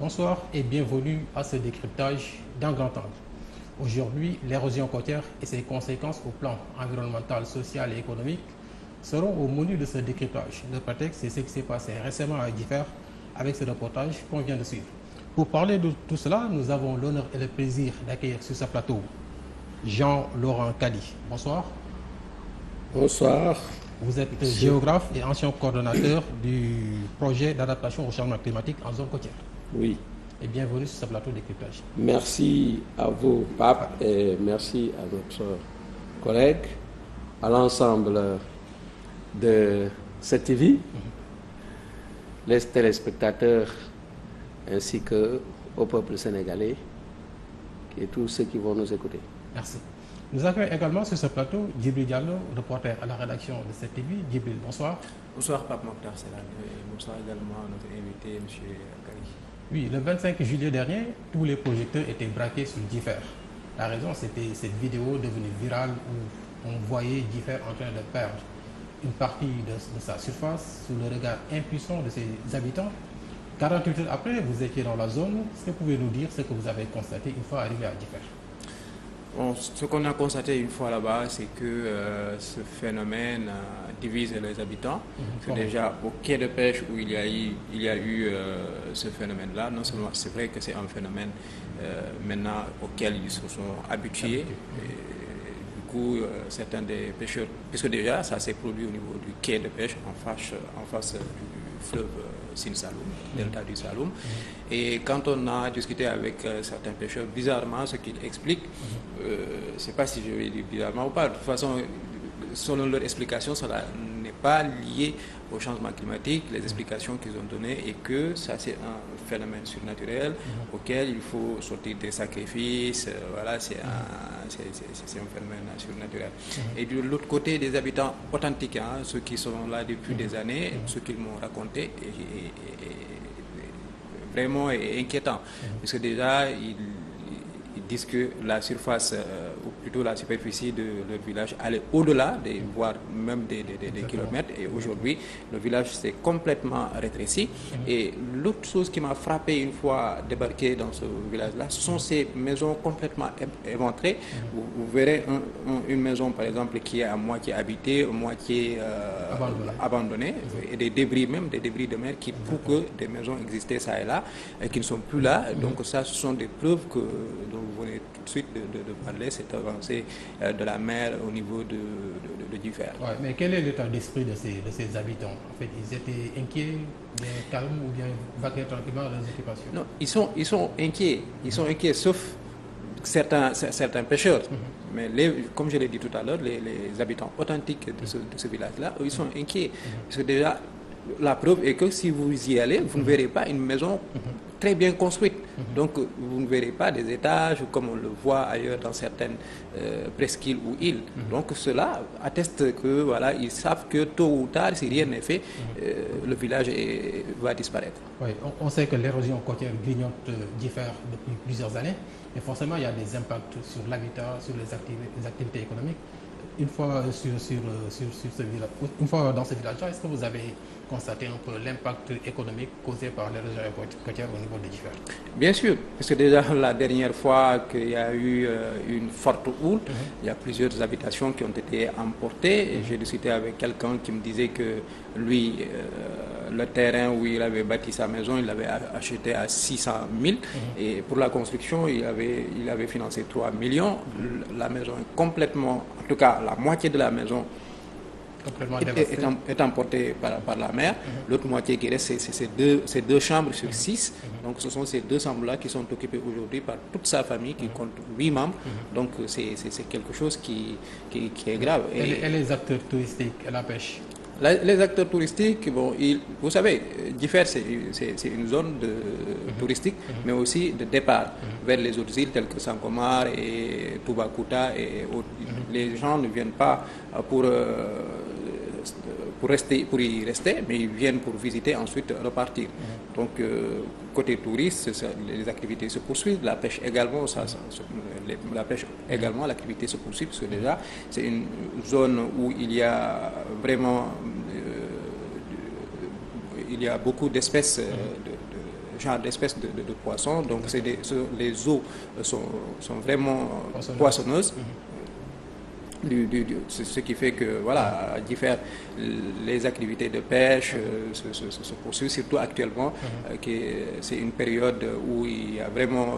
Bonsoir et bienvenue à ce décryptage d'un grand angle. Aujourd'hui, l'érosion côtière et ses conséquences au plan environnemental, social et économique seront au menu de ce décryptage. Le prétexte, c'est ce qui s'est passé récemment à Differ avec ce reportage qu'on vient de suivre. Pour parler de tout cela, nous avons l'honneur et le plaisir d'accueillir sur ce plateau Jean-Laurent Kadi. Bonsoir. Bonsoir. Vous êtes géographe et ancien coordonnateur du projet d'adaptation au changement climatique en zone côtière. Oui. Et bienvenue sur ce plateau de décryptage. Merci à vous, Pape, et merci à notre collègue, à l'ensemble de cette TV, les téléspectateurs, ainsi qu'au peuple sénégalais et tous ceux qui vont nous écouter. Merci. Nous accueillons également sur ce plateau Djibril Diallo, reporter à la rédaction de cette TV. Djibril, bonsoir. Bonsoir Pape Mokhtar Selane et bonsoir également à notre invité, M. Kari. Oui, le 25 juillet dernier, tous les projecteurs étaient braqués sur Differ. La raison, c'était cette vidéo devenue virale où on voyait Differ en train de perdre une partie de sa surface sous le regard impuissant de ses habitants. 48 heures après, vous étiez dans la zone. Est-ce que vous pouvez nous dire ce que vous avez constaté une fois arrivé à Differ? Bon, ce qu'on a constaté une fois là-bas, c'est que ce phénomène divise les habitants. C'est déjà au quai de pêche où il y a eu ce phénomène-là. Non seulement c'est vrai que c'est un phénomène maintenant auquel ils se sont habitués. Et, du coup, certains des pêcheurs, puisque déjà ça s'est produit au niveau du quai de pêche en face du fleuve Sine Saloum, delta du Saloum. Et quand on a discuté avec certains pêcheurs, bizarrement, ce qu'ils expliquent, je ne sais pas si je vais dire bizarrement ou pas, de toute façon, selon leur explication, cela n'est pas lié au changement climatique, les explications qu'ils ont données, et que ça c'est un phénomène surnaturel auquel il faut sortir des sacrifices, voilà, c'est un phénomène surnaturel. Et de l'autre côté, des habitants authentiques, ceux qui sont là depuis des années, ce qu'ils m'ont raconté, est vraiment inquiétant, parce que déjà, ils disent que la surface, ou plutôt la superficie de leur village allait au-delà, voire même des kilomètres. Et aujourd'hui, le village s'est complètement rétréci. Et l'autre chose qui m'a frappé une fois débarqué dans ce village-là, ce sont ces maisons complètement éventrées. Vous verrez une maison, par exemple, qui est à moitié habitée, à moitié abandonnée, et des débris, même des débris de mer qui prouvent que des maisons existaient ça et là, et qui ne sont plus là. Donc ça, ce sont des preuves dont vous venez tout de suite de parler, cette avancée de la mer au niveau de Differ. Ouais, mais quel est l'état d'esprit de ces habitants? En fait, ils étaient inquiets, bien calmes ou bien vaquaient tranquillement à leurs occupations? Non, ils sont inquiets. Ils sont inquiets, sauf certains pêcheurs. Mais comme je l'ai dit tout à l'heure, les habitants authentiques de ce village-là, ils sont inquiets. Parce que déjà, la preuve est que si vous y allez, vous ne verrez pas une maison très bien construite. Donc, vous ne verrez pas des étages comme on le voit ailleurs dans certaines presqu'îles ou îles. Donc, cela atteste que, voilà, ils savent que tôt ou tard, si rien n'est fait, le village va disparaître. Oui, on sait que l'érosion côtière grignote Differ depuis plusieurs années, mais forcément, il y a des impacts sur l'habitat, sur les activités économiques. Une fois sur ce village, une fois dans ce village-là, est-ce que vous avez constaté un peu l'impact économique causé par l'érosion côtière au niveau de Differ? Bien sûr, parce que déjà la dernière fois qu'il y a eu une forte houle, il y a plusieurs habitations qui ont été emportées. Et j'ai discuté avec quelqu'un qui me disait que lui, le terrain où il avait bâti sa maison, il l'avait acheté à 600 000 et pour la construction, il avait financé 3 millions. La maison est complètement, en tout cas la moitié de la maison est emportée par la mer. L'autre moitié qui reste, c'est deux chambres sur 6. Donc ce sont ces deux chambres-là qui sont occupées aujourd'hui par toute sa famille qui compte 8 membres. Donc c'est quelque chose qui est grave. Et les acteurs touristiques et la pêche? Les acteurs touristiques, bon, vous savez, Differ, c'est une zone touristique, mais aussi de départ vers les autres îles telles que Sangomar et Toubacouta et autres. Les gens ne viennent pas pour y rester, mais ils viennent pour visiter, ensuite repartir. Donc, côté touriste, les activités se poursuivent, la pêche également, l'activité se poursuit, parce que déjà, c'est une zone où il y a vraiment beaucoup d'espèces genre d'espèce de poisson. Donc les eaux sont vraiment poissonneuses. Ce qui fait que voilà, les activités de pêche se poursuivent, surtout actuellement, c'est une période où il y a vraiment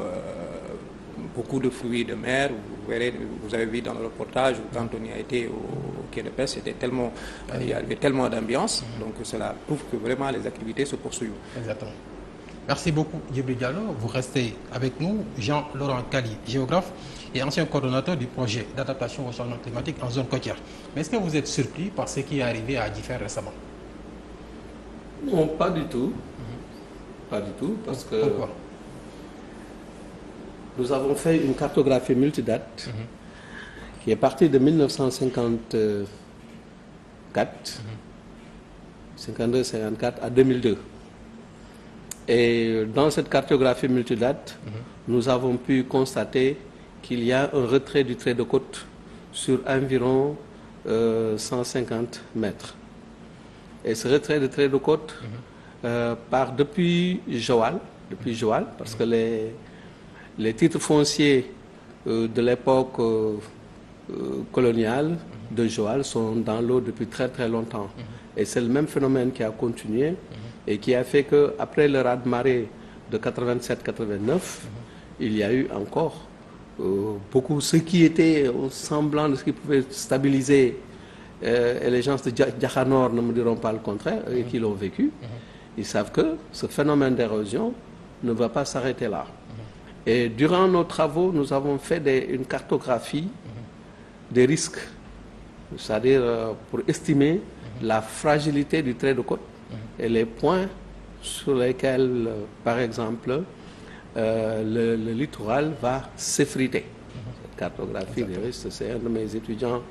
beaucoup de fruits de mer. Vous avez vu dans le reportage, quand on y a été au quai de pêche, il y avait tellement d'ambiance, donc cela prouve que vraiment les activités se poursuivent. Exactement. Merci beaucoup, Djibril Diallo. Vous restez avec nous. Jean-Laurent Kali, géographe et ancien coordonnateur du projet d'adaptation au changement climatique en zone côtière. Mais est-ce que vous êtes surpris par ce qui est arrivé à Differ récemment? Non, pas du tout. Pas du tout, parce que pourquoi? Nous avons fait une cartographie multidate qui est partie de 1954, 52-54 à 2002. Et dans cette cartographie multidate, nous avons pu constater qu'il y a un retrait du trait de côte sur environ 150 mètres. Et ce retrait du trait de côte part depuis Joal, parce que les titres fonciers de l'époque coloniale de Joal sont dans l'eau depuis très très longtemps. Et c'est le même phénomène qui a continué et qui a fait qu'après le raz-de-marée de 87-89, il y a eu encore beaucoup, ce qui était au semblant de ce qui pouvait stabiliser, et les gens de Diakhanor ne me diront pas le contraire, et qui l'ont vécu, ils savent que ce phénomène d'érosion ne va pas s'arrêter là. Et durant nos travaux, nous avons fait une cartographie des risques, c'est-à-dire pour estimer la fragilité du trait de côte et les points sur lesquels, par exemple, le littoral va s'effriter. Cette cartographie des risques, c'est un de mes étudiants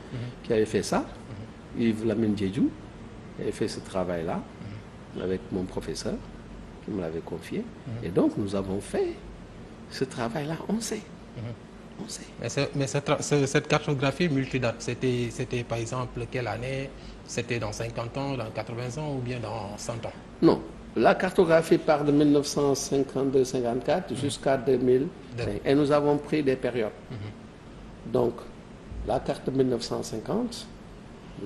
qui avait fait ça, Yves Lamine Diédhiou, qui avait fait ce travail-là avec mon professeur qui me l'avait confié. Et donc, nous avons fait ce travail-là, on sait. On sait. Mais cette cartographie multidate, c'était par exemple quelle année? C'était dans 50 ans, dans 80 ans ou bien dans 100 ans? Non. La cartographie part de 1952-54 jusqu'à 2000. Et nous avons pris des périodes. Donc, la carte de 1950,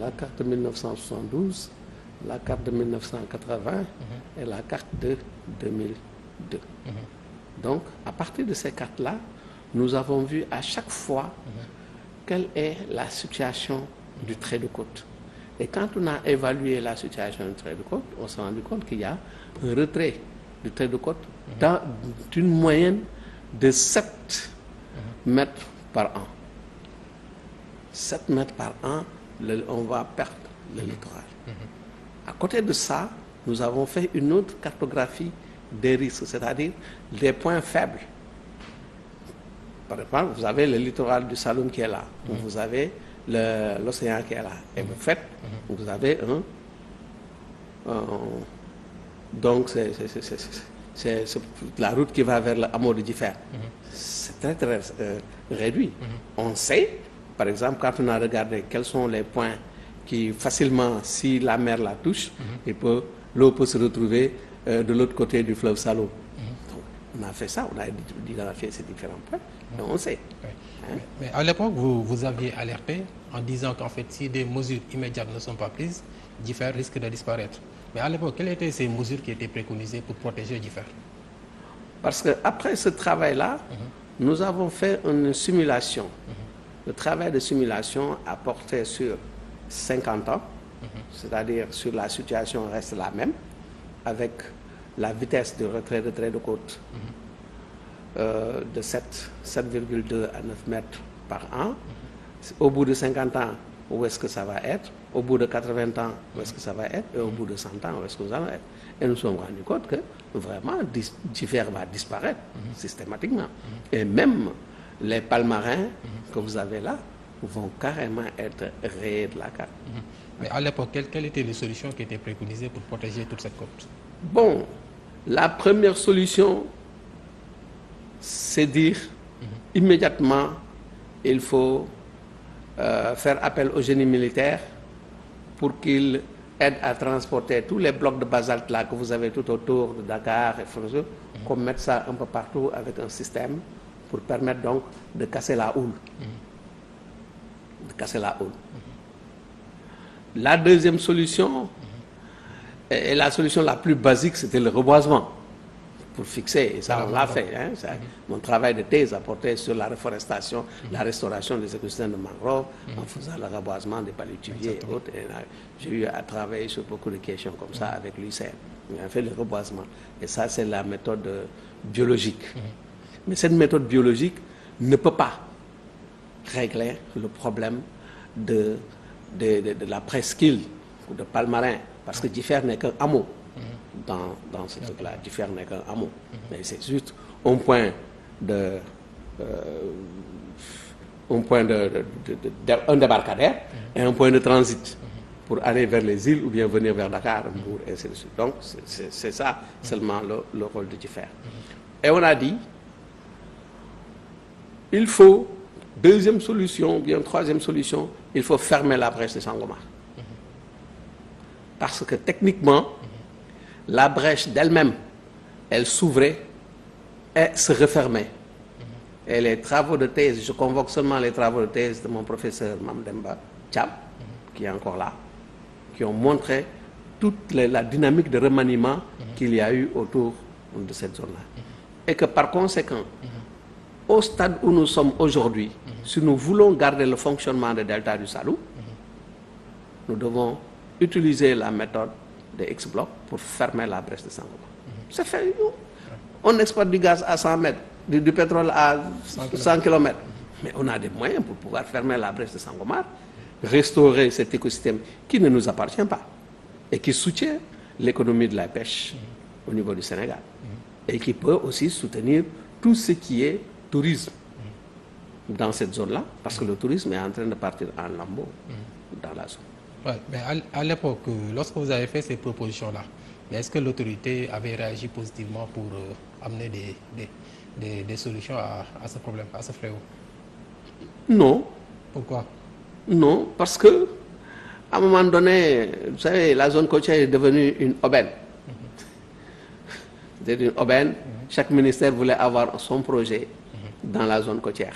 la carte de 1972, la carte de 1980 et la carte de 2002. Donc, à partir de ces cartes-là, nous avons vu à chaque fois quelle est la situation du trait de côte. Et quand on a évalué la situation du trait de côte, on s'est rendu compte qu'il y a un retrait du trait de côte d'une moyenne de 7 mètres par an. 7 mètres par an, on va perdre le littoral. À côté de ça, nous avons fait une autre cartographie des risques, c'est-à-dire des points faibles. Par exemple, vous avez le littoral du Saloum qui est là, vous avez l'océan qui est là, et vous avez donc c'est la route qui va vers le hameau de Differ. C'est très très réduit. On sait, par exemple, quand on a regardé quels sont les points qui facilement, si la mer la touche, l'eau peut se retrouver de l'autre côté du fleuve Saloum. Donc, on a fait ça, on a identifié ces différents points, et on sait. Mais à l'époque, vous aviez alerté en disant qu'en fait, si des mesures immédiates ne sont pas prises, Differ risque de disparaître. Mais à l'époque, quelles étaient ces mesures qui étaient préconisées pour protéger Differ? Parce qu'après ce travail-là, nous avons fait une simulation. Le travail de simulation a porté sur 50 ans, c'est-à-dire sur la situation reste la même, avec la vitesse de retrait de trait de côte de 7,2 à 9 mètres par an. Au bout de 50 ans, où est-ce que ça va être? Au bout de 80 ans, où est-ce que ça va être? Et au bout de 100 ans, où est-ce que nous allons être? Et nous nous sommes rendus compte que vraiment, Differ va disparaître systématiquement. Et même les palmarins que vous avez là vont carrément être rayés de la carte. Mais à l'époque, quelles étaient les solutions qui étaient préconisées pour protéger toute cette côte? Bon, la première solution, c'est dire immédiatement, il faut faire appel au génie militaire pour qu'il aide à transporter tous les blocs de basalte là que vous avez tout autour de Dakar et Frozo, qu'on mette ça un peu partout avec un système pour permettre donc de casser la houle. De casser la houle. La deuxième solution, et la solution la plus basique, c'était le reboisement. Pour fixer, et ça on l'a fait. Hein, mon travail de thèse a porté sur la reforestation, la restauration des écosystèmes de mangrove, en faisant le reboisement des palétuviers et autres. J'ai eu à travailler sur beaucoup de questions comme ça avec l'UICN. On a fait le reboisement. Et ça, c'est la méthode biologique. Mais cette méthode biologique ne peut pas régler le problème de la presqu'île ou de Palmarin, parce que Diffère n'est qu'un hameau. Dans ce truc-là, Diffère n'est qu'un hameau. Mais c'est juste un point un débarcadère et un point de transit pour aller vers les îles ou bien venir vers Dakar, Mbour, et ainsi de suite. Donc, c'est ça seulement le rôle de Diffère. Et on a dit, il faut, deuxième solution, ou bien troisième solution, il faut fermer la brèche de Sangomar. Parce que techniquement, la brèche d'elle-même, elle s'ouvrait et se refermait. Et les travaux de thèse, je convoque seulement les travaux de thèse de mon professeur Mamdemba Thiam, qui est encore là, qui ont montré toute la dynamique de remaniement qu'il y a eu autour de cette zone-là. Et que par conséquent, au stade où nous sommes aujourd'hui, si nous voulons garder le fonctionnement des deltas du Salou, nous devons utiliser la méthode des X-blocs pour fermer la brèche de Sangomar. C'est fait. On exporte du gaz à 100 mètres, du pétrole à 100 km. Mais on a des moyens pour pouvoir fermer la brèche de Sangomar, restaurer cet écosystème qui ne nous appartient pas et qui soutient l'économie de la pêche au niveau du Sénégal. Et qui peut aussi soutenir tout ce qui est tourisme dans cette zone-là, parce que le tourisme est en train de partir en lambeaux dans la zone. Ouais, mais à l'époque, lorsque vous avez fait ces propositions-là, est-ce que l'autorité avait réagi positivement pour amener des solutions à ce problème, à ce fléau? Non. Pourquoi? Non, parce que à un moment donné, vous savez, la zone côtière est devenue une aubaine. C'était une aubaine. Chaque ministère voulait avoir son projet dans la zone côtière.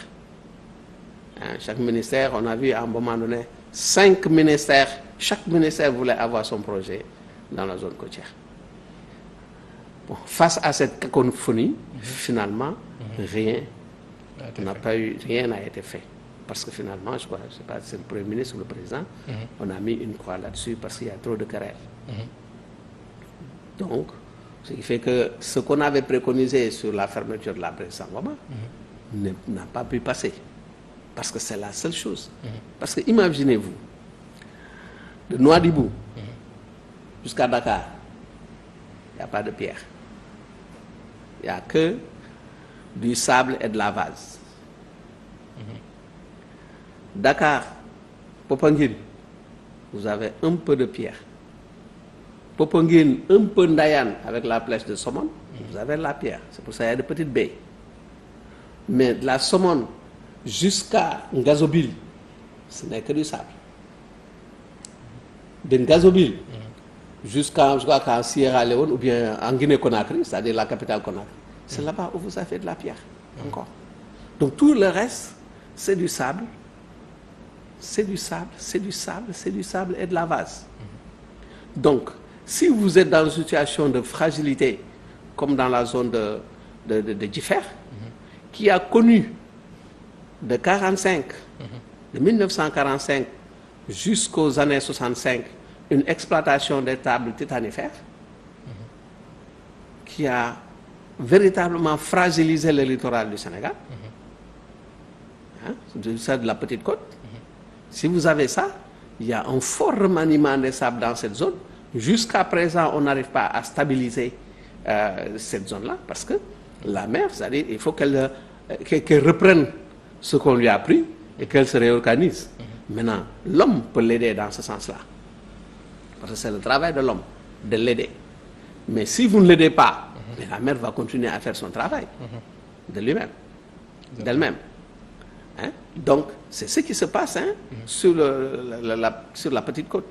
Hein, chaque ministère, on a vu à un moment donné, 5 ministères, chaque ministère voulait avoir son projet dans la zone côtière. Bon, face à cette cacophonie, finalement, rien n'a été fait. Parce que finalement, je crois, je sais pas, c'est le Premier ministre ou le Président, on a mis une croix là-dessus parce qu'il y a trop de querelles. Donc, ce qui fait que ce qu'on avait préconisé sur la fermeture de la brèche Sangomar n'a pas pu passer. Parce que c'est la seule chose. Parce que imaginez-vous, de Nouadhibou jusqu'à Dakar, il n'y a pas de pierre. Il n'y a que du sable et de la vase. Dakar, Popenguine, vous avez un peu de pierre. Popenguine, un peu Ndayane avec la flèche de Somone, vous avez la pierre. C'est pour ça qu'il y a de petites baies. Mais de la Somone jusqu'à Ngazobil, ce n'est que du sable. De Ngazobil jusqu'à Sierra Leone ou bien en Guinée-Conakry, c'est-à-dire la capitale Conakry, c'est là-bas où vous avez de la pierre encore. Donc tout le reste, c'est du sable, c'est du sable, c'est du sable, c'est du sable et de la vase. Donc, si vous êtes dans une situation de fragilité, comme dans la zone de Diffère, qui a connu de 1945 jusqu'aux années 65, une exploitation des tables titanifères qui a véritablement fragilisé le littoral du Sénégal, ça de la petite côte. Si vous avez ça, il y a un fort remaniement des sables dans cette zone. Jusqu'à présent, on n'arrive pas à stabiliser cette zone-là parce que la mer, c'est-à-dire il faut qu'elle reprenne ce qu'on lui a pris et qu'elle se réorganise. Maintenant, l'homme peut l'aider dans ce sens-là. Parce que c'est le travail de l'homme, de l'aider. Mais si vous ne l'aidez pas, la mer va continuer à faire son travail de lui-même, d'elle-même. Hein? Donc, c'est ce qui se passe sur la petite côte.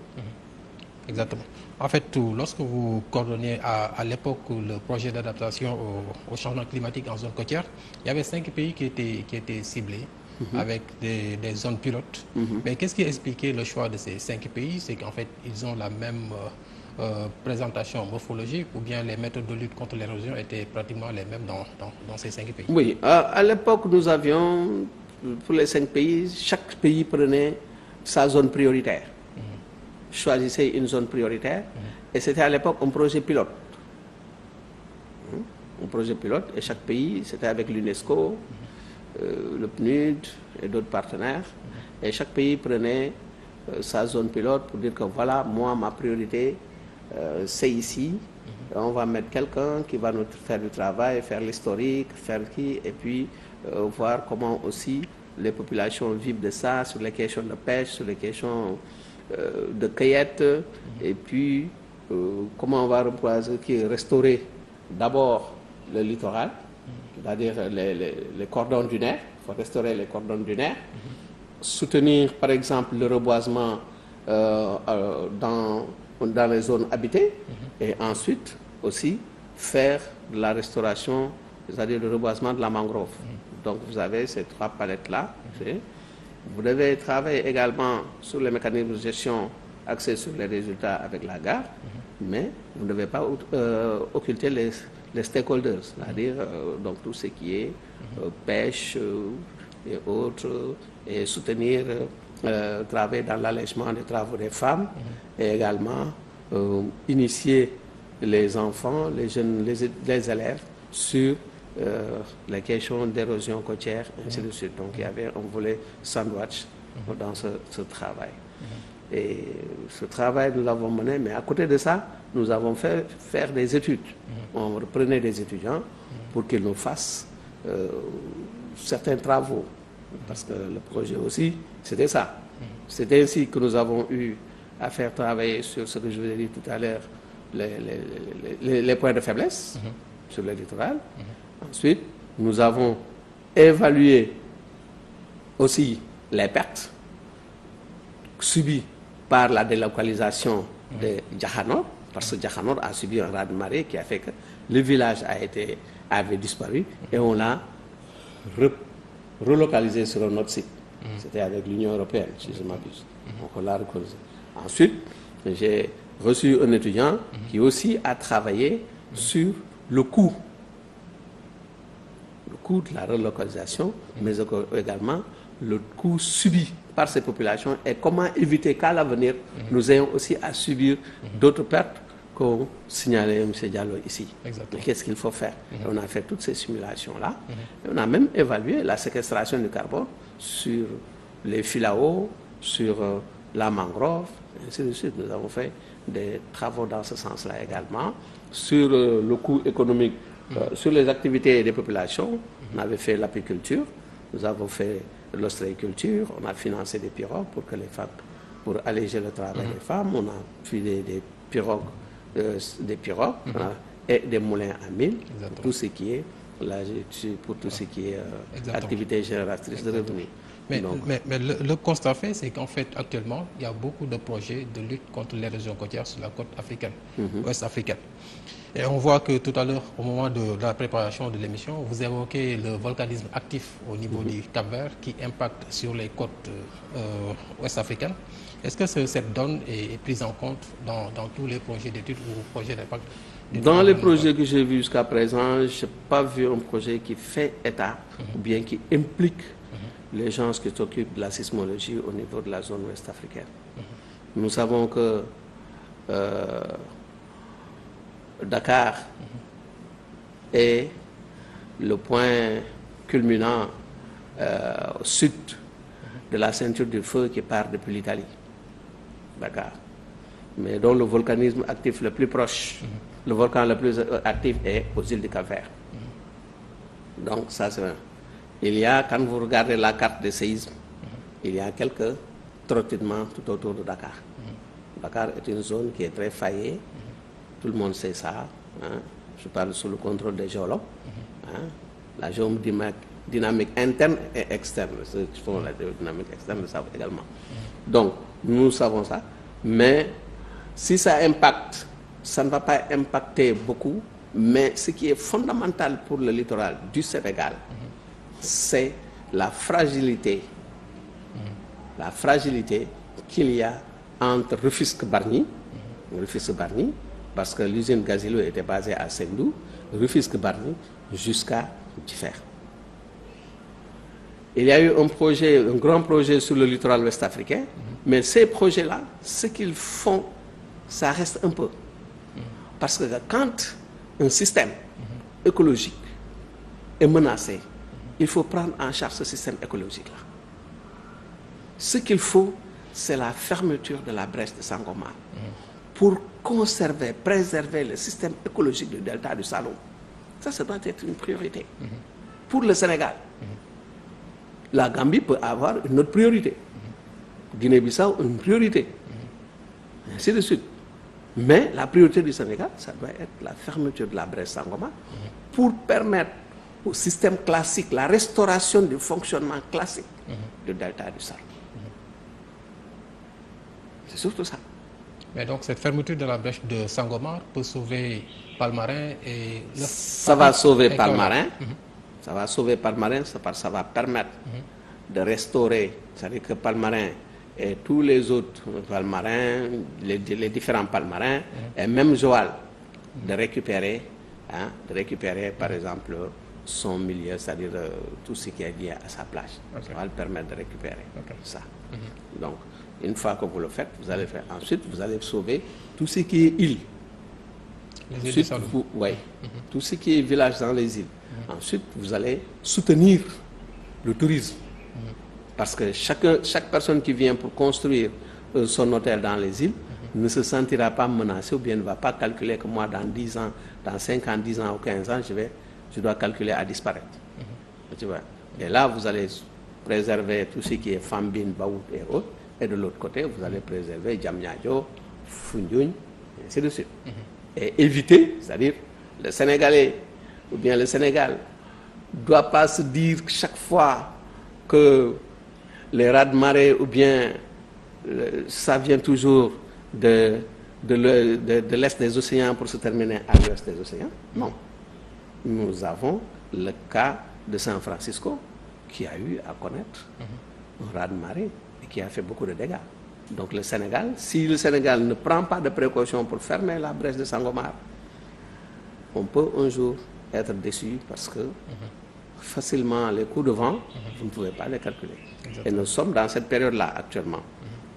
Exactement. En fait, lorsque vous coordonnez à l'époque le projet d'adaptation au changement climatique en zone côtière, il y avait 5 pays qui étaient ciblés avec des zones pilotes. Mais qu'est-ce qui expliquait le choix de ces 5 pays? C'est qu'en fait, ils ont la même présentation morphologique ou bien les méthodes de lutte contre l'érosion étaient pratiquement les mêmes dans ces 5 pays? Oui, à l'époque, nous avions, pour les 5 pays, chaque pays prenait sa zone prioritaire. Choisissait une zone prioritaire et c'était à l'époque un projet pilote. Un projet pilote et chaque pays, c'était avec l'UNESCO, le PNUD et d'autres partenaires. Et chaque pays prenait sa zone pilote pour dire que voilà, moi, ma priorité, c'est ici. On va mettre quelqu'un qui va nous faire du travail, faire l'historique, et puis voir comment aussi les populations vivent de ça, sur les questions de pêche, sur les questions de cueillette, et puis comment on va restaurer d'abord le littoral, c'est-à-dire les cordons dunaires. Il faut restaurer les cordons dunaires, soutenir par exemple le reboisement dans les zones habitées, et ensuite aussi faire de la restauration, c'est-à-dire le reboisement de la mangrove. Donc vous avez ces 3 palettes-là. Vous devez travailler également sur les mécanismes de gestion axés sur les résultats avec la gare, mais vous ne devez pas occulter les stakeholders, c'est-à-dire donc tout ce qui est pêche et autres, et soutenir, travailler dans l'allègement des travaux des femmes, et également initier les enfants, les jeunes, les élèves sur les questions d'érosion côtière, ainsi de suite. Donc il y avait un volet sandwich dans ce travail. Et ce travail, nous l'avons mené, mais à côté de ça, nous avons fait faire des études. On reprenait des étudiants pour qu'ils nous fassent certains travaux. Parce que le projet aussi, c'était ça. C'est ainsi que nous avons eu à faire travailler sur ce que je vous ai dit tout à l'heure, les points de faiblesse sur le littoral. Ensuite, nous avons évalué aussi les pertes subies par la délocalisation de Diakha-Nord, parce que Diakha-Nord a subi un raz-de-marée qui a fait que le village avait disparu et on l'a relocalisé sur un autre site. C'était avec l'Union européenne, si je ne m'abuse. Donc on l'a relocalisé. Ensuite, j'ai reçu un étudiant qui aussi a travaillé sur le coût de la relocalisation, mais également le coût subi par ces populations et comment éviter qu'à l'avenir, nous ayons aussi à subir d'autres pertes qu'on signalait M. Diallo ici. Qu'est-ce qu'il faut faire? On a fait toutes ces simulations-là. On a même évalué la séquestration du carbone sur les filao, sur la mangrove, et ainsi de suite. Nous avons fait des travaux dans ce sens-là également. Sur le coût économique, sur les activités des populations, on avait fait l'apiculture, nous avons fait l'ostréiculture, on a financé des pirogues pour que les femmes, pour alléger le travail des femmes, on a filé des pirogues, et des moulins à mille, pour tout ce qui est activité génératrice de revenus. Mais le constat fait, c'est qu'en fait, actuellement, il y a beaucoup de projets de lutte contre l'érosion côtière sur la côte africaine, ouest africaine. Et on voit que tout à l'heure, au moment de la préparation de l'émission, vous évoquez le volcanisme actif au niveau du Cap-Vert qui impacte sur les côtes ouest africaines. Est-ce que cette donne est prise en compte dans tous les projets d'études ou projets d'impact? Dans les projets que j'ai vus jusqu'à présent, je n'ai pas vu un projet qui fait état ou bien qui implique les gens qui s'occupent de la sismologie au niveau de la zone ouest africaine. Nous savons que Dakar est le point culminant au sud de la ceinture du feu qui part depuis l'Italie, Dakar, mais dont le volcanisme actif le plus proche, le volcan le plus actif est aux îles du Cap-Vert. Donc ça c'est un. Il y a, quand vous regardez la carte des séismes, il y a quelques trottinements tout autour de Dakar. Dakar est une zone qui est très faillée, tout le monde sait ça. Hein. Je parle sous le contrôle des géologues. Hein. La géodynamique interne et externe, ceux qui font la géodynamique externe le savent également. Donc, nous savons ça, mais Si ça impacte, ça ne va pas impacter beaucoup, mais ce qui est fondamental pour le littoral du Sénégal, c'est la fragilité qu'il y a entre Rufisque-Bargny, parce que l'usine Gazilo était basée à Sendou, Rufisque-Bargny jusqu'à Differ. Il y a eu un grand projet sur le littoral ouest africain, mais ces projets-là, ce qu'ils font, ça reste un peu. Parce que quand un système écologique est menacé, il faut prendre en charge ce système écologique-là. Ce qu'il faut, c'est la fermeture de la brèche de Sangomar pour conserver, préserver le système écologique du delta du Saloum. Ça doit être une priorité. Pour le Sénégal, la Gambie peut avoir une autre priorité. Guinée-Bissau, une priorité. Ainsi de suite. Mais la priorité du Sénégal, ça doit être la fermeture de la brèche Sangomar pour permettre au système classique, la restauration du fonctionnement classique du delta du Saloum. C'est surtout ça. Mais donc cette fermeture de la brèche de Sangomar peut sauver Palmarin et... Ça va sauver Palmarin. Ça va sauver Palmarin, ça va permettre de restaurer, c'est-à-dire que Palmarin et tous les autres palmarins, les différents palmarins, et même Joal, de récupérer par exemple son milieu, c'est-à-dire tout ce qui est lié à sa plage. Ça va le permettre de récupérer ça. Donc, une fois que vous le faites, vous allez faire. Ensuite, vous allez sauver tout ce qui est île. Ensuite, tout ce qui est village dans les îles. Ensuite, vous allez soutenir le tourisme. Parce que chaque personne qui vient pour construire son hôtel dans les îles ne se sentira pas menacée ou bien ne va pas calculer que moi, dans 10 ans, dans 5 ans, 10 ans ou 15 ans, je dois calculer à disparaître. Tu vois? Et là, vous allez préserver tout ce qui est Fambine, Baout et autres. Et de l'autre côté, vous allez préserver Diamniadio, Foundiougne, et ainsi de suite. Et éviter, c'est-à-dire le Sénégalais ou bien le Sénégal ne doit pas se dire chaque fois que les raz-de-marée ou bien ça vient toujours de l'est des océans pour se terminer à l'ouest des océans. Non. Nous avons le cas de San Francisco qui a eu à connaître un raz-de-marée et qui a fait beaucoup de dégâts. Donc le Sénégal, si le Sénégal ne prend pas de précautions pour fermer la brèche de Sangomar, on peut un jour être déçu parce que facilement les coups de vent, vous ne pouvez pas les calculer. Exactement. Et nous sommes dans cette période-là actuellement,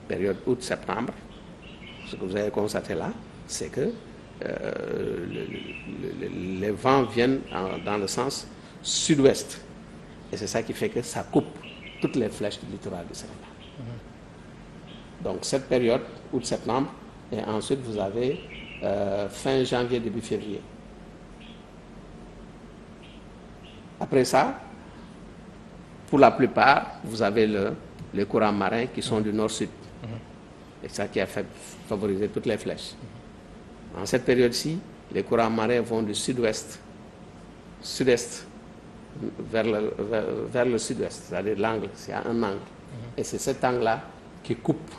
période août-septembre. Ce que vous avez constaté là, c'est que les vents viennent dans le sens sud-ouest. Et c'est ça qui fait que ça coupe toutes les flèches du littoral du Sénégal. Donc cette période, août-septembre, et ensuite vous avez fin janvier, début février. Après ça, pour la plupart, vous avez les courants marins qui sont du nord-sud. Et ça qui a favorisé toutes les flèches. En cette période-ci, les courants marins vont du sud-ouest, sud-est, vers le sud-ouest, c'est-à-dire l'angle, c'est un angle. Et c'est cet angle-là qui coupe,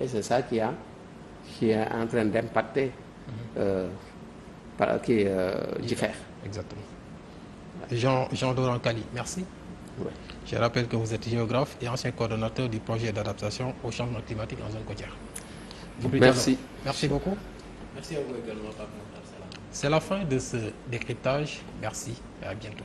et c'est ça qui est en train d'impacter, qui diffère. Exactement. Jean-Laurent Kali, merci. Ouais. Je rappelle que vous êtes géographe et ancien coordonnateur du projet d'adaptation au changement climatique en zone côtière. Merci. Merci beaucoup. Merci à vous également, Pape. C'est la fin de ce décryptage. Merci et à bientôt.